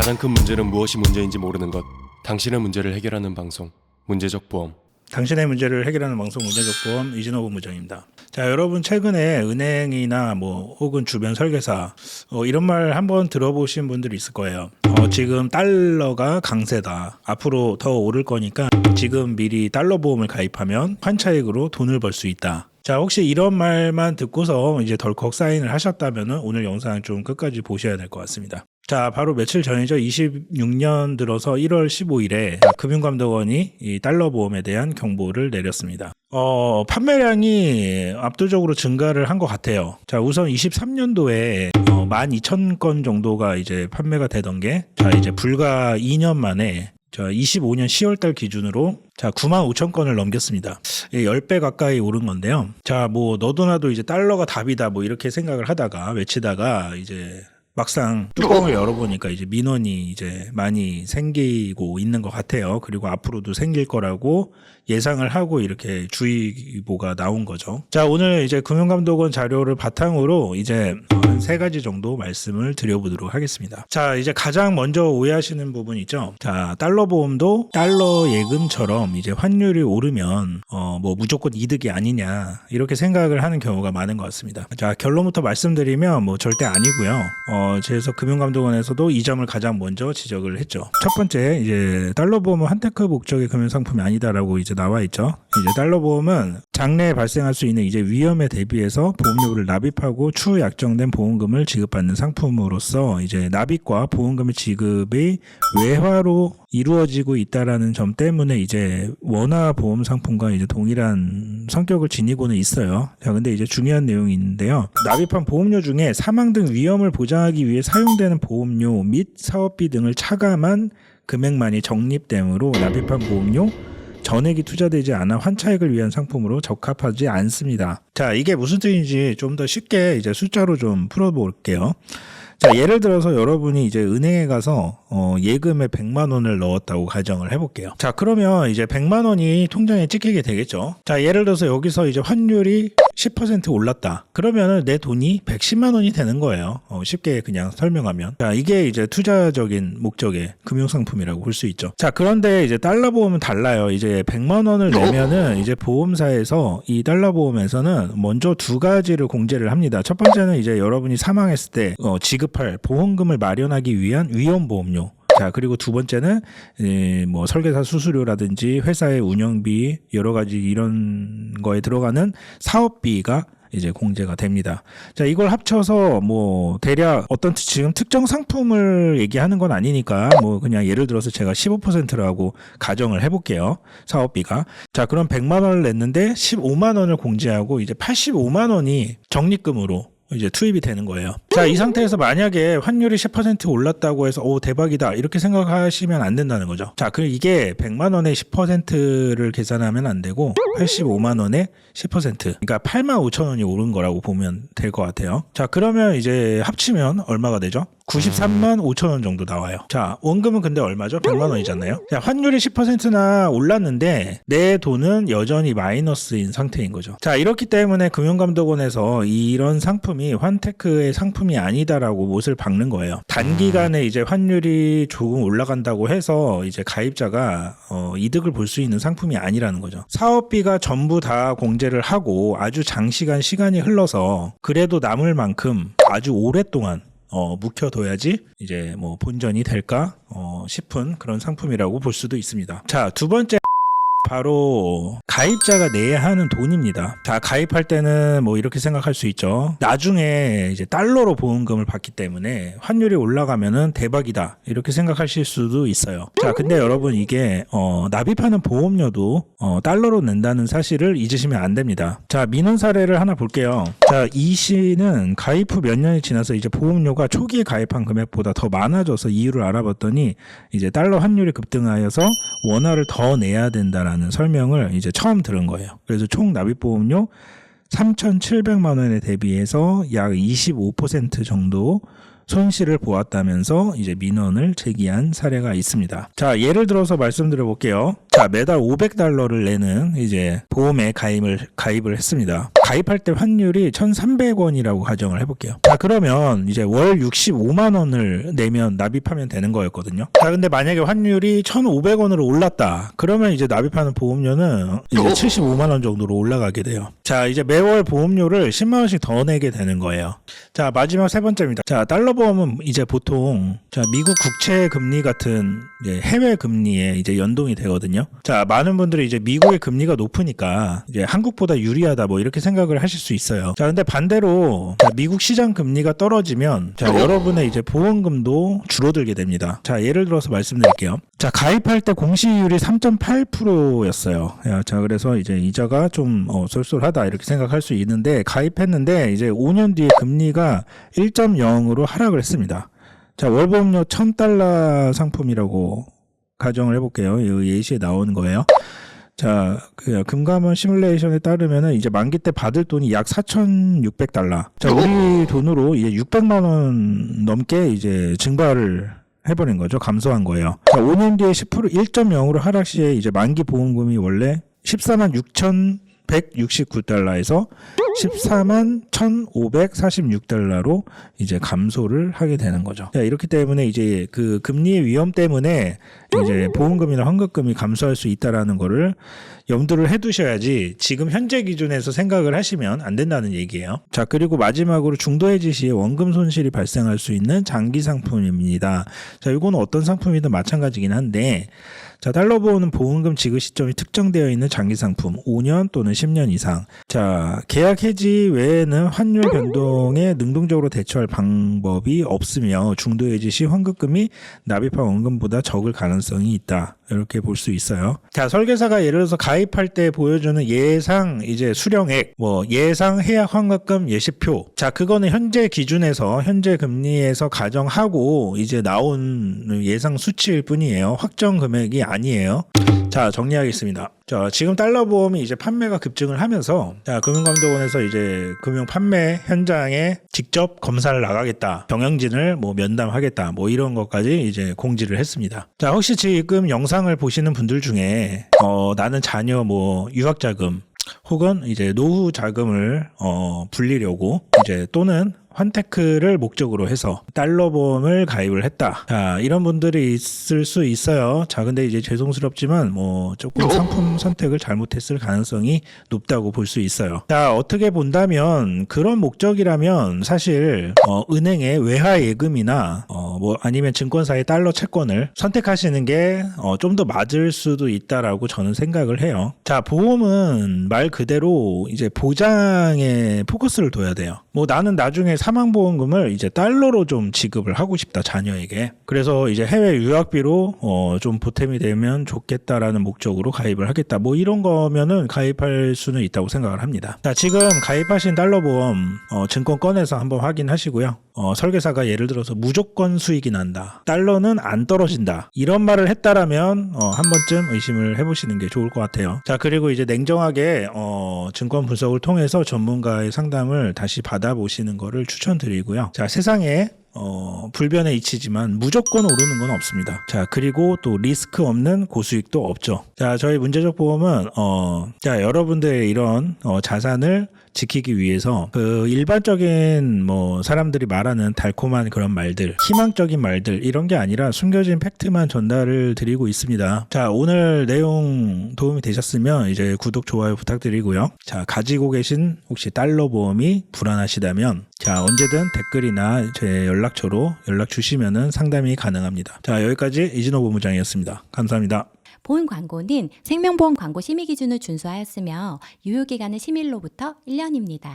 가장 큰 문제는 무엇이 문제인지 모르는 것. 당신의 문제를 해결하는 방송, 문제적 보험. 당신의 문제를 해결하는 방송 문제적 보험 이진호 본부장입니다. 자, 여러분 최근에 은행이나 뭐 혹은 주변 설계사 이런 말 한번 들어보신 분들이 있을 거예요. 지금 달러가 강세다. 앞으로 더 오를 거니까 지금 미리 달러 보험을 가입하면 환차익으로 돈을 벌 수 있다. 자, 혹시 이런 말만 듣고서 이제 덜컥 사인을 하셨다면 오늘 영상 좀 끝까지 보셔야 될 것 같습니다. 자, 바로 며칠 전이죠. 26년 들어서 1월 15일에 금융감독원이 이 달러 보험에 대한 경보를 내렸습니다. 판매량이 압도적으로 증가를 한 것 같아요. 자, 우선 23년도에 12,000건 정도가 이제 판매가 되던 게, 자, 이제 불과 2년 만에 25년 10월달 기준으로 95,000건을 넘겼습니다. 10배 가까이 오른 건데요. 자, 뭐 너도 나도 이제 달러가 답이다 뭐 이렇게 생각을 하다가 외치다가 이제 막상 뚜껑을 열어보니까 이제 민원이 이제 많이 생기고 있는 것 같아요. 그리고 앞으로도 생길 거라고 예상을 하고 이렇게 주의보가 나온 거죠. 자, 오늘 이제 금융감독원 자료를 바탕으로 이제 한 3가지 정도 말씀을 드려보도록 하겠습니다. 자, 이제 가장 먼저 오해하시는 부분 있죠. 자, 달러 보험도 달러 예금처럼 이제 환율이 오르면 뭐 무조건 이득이 아니냐 이렇게 생각을 하는 경우가 많은 것 같습니다. 자, 결론부터 말씀드리면 뭐 절대 아니고요. 그래서 금융감독원에서도 이 점을 가장 먼저 지적을 했죠. 첫 번째, 이제 달러 보험은 환테크 목적의 금융 상품이 아니다라고 이제 나와 있죠. 이제 달러 보험은 장래에 발생할 수 있는 이제 위험에 대비해서 보험료를 납입하고 추후 약정된 보험금을 지급받는 상품으로서 이제 납입과 보험금의 지급이 외화로 이루어지고 있다라는 점 때문에 이제 원화 보험 상품과 이제 동일한 성격을 지니고는 있어요. 자, 근데 이제 중요한 내용이 있는데요. 납입한 보험료 중에 사망 등 위험을 보장하기 위해 사용되는 보험료 및 사업비 등을 차감한 금액만이 적립되므로 납입한 보험료 전액이 투자되지 않아 환차익을 위한 상품으로 적합하지 않습니다. 자, 이게 무슨 뜻인지 좀 더 쉽게 이제 숫자로 좀 풀어볼게요. 자, 예를 들어서 여러분이 이제 은행에 가서 예금에 100만 원을 넣었다고 가정을 해볼게요. 자, 그러면 이제 100만 원이 통장에 찍히게 되겠죠. 자, 예를 들어서 여기서 이제 환율이 10% 올랐다. 그러면은 내 돈이 110만 원이 되는 거예요. 쉽게 그냥 설명하면. 자, 이게 이제 투자적인 목적의 금융상품이라고 볼 수 있죠. 자, 그런데 이제 달러 보험은 달라요. 이제 100만 원을 내면은 이제 보험사에서 이 달러 보험에서는 먼저 2가지를 공제를 합니다. 첫 번째는 이제 여러분이 사망했을 때 지급할 보험금을 마련하기 위한 위험보험료. 자, 그리고 두 번째는 뭐 설계사 수수료라든지 회사의 운영비 여러 가지 이런 거에 들어가는 사업비가 이제 공제가 됩니다. 자, 이걸 합쳐서 뭐 대략 어떤 지금 특정 상품을 얘기하는 건 아니니까 뭐 그냥 예를 들어서 제가 15%라고 가정을 해볼게요. 사업비가. 자, 그럼 100만 원을 냈는데 15만 원을 공제하고 이제 85만 원이 적립금으로 이제 투입이 되는 거예요. 자, 이 상태에서 만약에 환율이 10% 올랐다고 해서 오, 대박이다 이렇게 생각하시면 안 된다는 거죠. 자, 그럼 이게 100만 원에 10%를 계산하면 안 되고 85만 원에 10%, 그러니까 8만 5천 원이 오른 거라고 보면 될 것 같아요. 자, 그러면 이제 합치면 얼마가 되죠? 93만 5천 원 정도 나와요. 자, 원금은 근데 얼마죠? 100만 원이잖아요. 자, 환율이 10%나 올랐는데 내 돈은 여전히 마이너스인 상태인 거죠. 자, 이렇기 때문에 금융감독원에서 이런 상품이 환테크의 상품이 아니다라고 못을 박는 거예요. 단기간에 이제 환율이 조금 올라간다고 해서 이제 가입자가 이득을 볼 수 있는 상품이 아니라는 거죠. 사업비가 전부 다 공제를 하고 아주 장시간 시간이 흘러서 그래도 남을 만큼 아주 오랫동안 묵혀둬야지 이제 뭐 본전이 될까 싶은 그런 상품이라고 볼 수도 있습니다. 자, 두 번째 바로 가입자가 내야 하는 돈입니다. 자, 가입할 때는 뭐 이렇게 생각할 수 있죠. 나중에 이제 달러로 보험금을 받기 때문에 환율이 올라가면은 대박이다 이렇게 생각하실 수도 있어요. 자, 근데 여러분 이게 납입하는 보험료도 달러로 낸다는 사실을 잊으시면 안 됩니다. 자, 민원 사례를 하나 볼게요. 자, 이 씨는 가입 후 몇 년이 지나서 이제 보험료가 초기에 가입한 금액보다 더 많아져서 이유를 알아봤더니 이제 달러 환율이 급등하여서 원화를 더 내야 된다라는 설명을 이제 처음 들은 거예요. 그래서 총 납입 보험료 3,700만 원에 대비해서 약 25% 정도 손실을 보았다면서 이제 민원을 제기한 사례가 있습니다. 자, 예를 들어서 말씀드려 볼게요. 자, 매달 $500를 내는 이제 보험에 가입을 했습니다. 가입할 때 환율이 1,300원이라고 가정을 해볼게요. 자, 그러면 이제 월 65만 원을 내면 납입하면 되는 거였거든요. 자, 근데 만약에 환율이 1,500원으로 올랐다. 그러면 이제 납입하는 보험료는 이제 75만 원 정도로 올라가게 돼요. 자, 이제 매월 보험료를 10만 원씩 더 내게 되는 거예요. 자, 마지막 세 번째입니다. 자, 달러 보험은 이제 보통 자, 미국 국채 금리 같은 이제 해외 금리에 이제 연동이 되거든요. 자, 많은 분들이 이제 미국의 금리가 높으니까 이제 한국보다 유리하다 뭐 이렇게 생각을 하실 수 있어요. 자, 근데 반대로 자, 미국 시장 금리가 떨어지면 자, 여러분의 이제 보험금도 줄어들게 됩니다. 자, 예를 들어서 말씀드릴게요. 자, 가입할 때 공시율이 3.8%였어요. 자, 그래서 이제 이자가 좀 쏠쏠하다 이렇게 생각할 수 있는데 가입했는데 이제 5년 뒤에 금리가 1.0으로 하락을 했습니다. 자, 월보험료 $1,000 상품이라고 가정을 해볼게요. 이 예시에 나오는 거예요. 자, 그 금감원 시뮬레이션에 따르면은 이제 만기 때 받을 돈이 약 $4,600. 자, 우리 돈으로 이제 600만 원 넘게 이제 증가를 해버린 거죠. 감소한 거예요. 자, 5년 뒤에 10% 1.0으로 하락 시에 이제 만기 보험금이 원래 146,169달러에서 141,546달러로 이제 감소를 하게 되는 거죠. 자, 이렇기 때문에 이제 그 금리의 위험 때문에 이제 보험금이나 환급금이 감소할 수 있다라는 거를 염두를 해두셔야지 지금 현재 기준에서 생각을 하시면 안 된다는 얘기예요. 자, 그리고 마지막으로 중도해지 시에 원금 손실이 발생할 수 있는 장기 상품입니다. 자, 이거는 어떤 상품이든 마찬가지긴 한데 자, 달러 보험은 보험금 지급 시점이 특정되어 있는 장기 상품 5년 또는 10년 이상. 자, 계약 해지 외에는 환율 변동에 능동적으로 대처할 방법이 없으며 중도 해지 시 환급금이 납입한 원금보다 적을 가능성이 있다. 이렇게 볼 수 있어요. 자, 설계사가 예를 들어서 가입할 때 보여주는 예상 이제 수령액, 뭐 예상 해약 환급금 예시표. 자, 그거는 현재 기준에서 현재 금리에서 가정하고 이제 나온 예상 수치일 뿐이에요. 확정 금액이 아니에요. 자, 정리하겠습니다. 자, 지금 달러 보험이 이제 판매가 급증을 하면서 자, 금융감독원에서 이제 금융 판매 현장에 직접 검사를 나가겠다. 경영진을 뭐 면담하겠다. 뭐 이런 것까지 이제 공지를 했습니다. 자, 혹시 지금 영상을 보시는 분들 중에 나는 자녀 뭐 유학 자금 혹은 이제 노후 자금을 불리려고 이제 또는 환테크를 목적으로 해서 달러 보험을 가입을 했다. 자, 이런 분들이 있을 수 있어요. 자, 근데 이제 죄송스럽지만 뭐 조금 상품 선택을 잘못했을 가능성이 높다고 볼 수 있어요. 자, 어떻게 본다면 그런 목적이라면 사실 은행의 외화 예금이나 뭐 아니면 증권사의 달러 채권을 선택하시는 게 좀 더 맞을 수도 있다라고 저는 생각을 해요. 자, 보험은 말 그대로 이제 보장에 포커스를 둬야 돼요. 뭐 나는 나중에 사망보험금을 이제 달러로 좀 지급을 하고 싶다, 자녀에게. 그래서 이제 해외 유학비로 좀 보탬이 되면 좋겠다라는 목적으로 가입을 하겠다. 뭐 이런 거면은 가입할 수는 있다고 생각을 합니다. 자, 지금 가입하신 달러 보험 증권 꺼내서 한번 확인하시고요. 설계사가 예를 들어서 무조건 수익이 난다, 달러는 안 떨어진다, 이런 말을 했다라면 한 번쯤 의심을 해보시는 게 좋을 것 같아요. 자, 그리고 이제 냉정하게 증권 분석을 통해서 전문가의 상담을 다시 받아보시는 거를 추천드리고요. 자, 세상에 불변의 이치지만 무조건 오르는 건 없습니다. 자, 그리고 또 리스크 없는 고수익도 없죠. 자, 저희 문제적 보험은 자, 여러분들의 이런 자산을 지키기 위해서 그 일반적인 뭐 사람들이 말하는 달콤한 그런 말들, 희망적인 말들 이런 게 아니라 숨겨진 팩트만 전달을 드리고 있습니다. 자, 오늘 내용 도움이 되셨으면 이제 구독, 좋아요 부탁드리고요. 자, 가지고 계신 혹시 달러 보험이 불안하시다면 자, 언제든 댓글이나 제 연락처로 연락 주시면은 상담이 가능합니다. 자, 여기까지 이진호 본부장이었습니다. 감사합니다. 본 광고는 생명보험 광고 심의 기준을 준수하였으며 유효기간은 심의일로부터 1년입니다.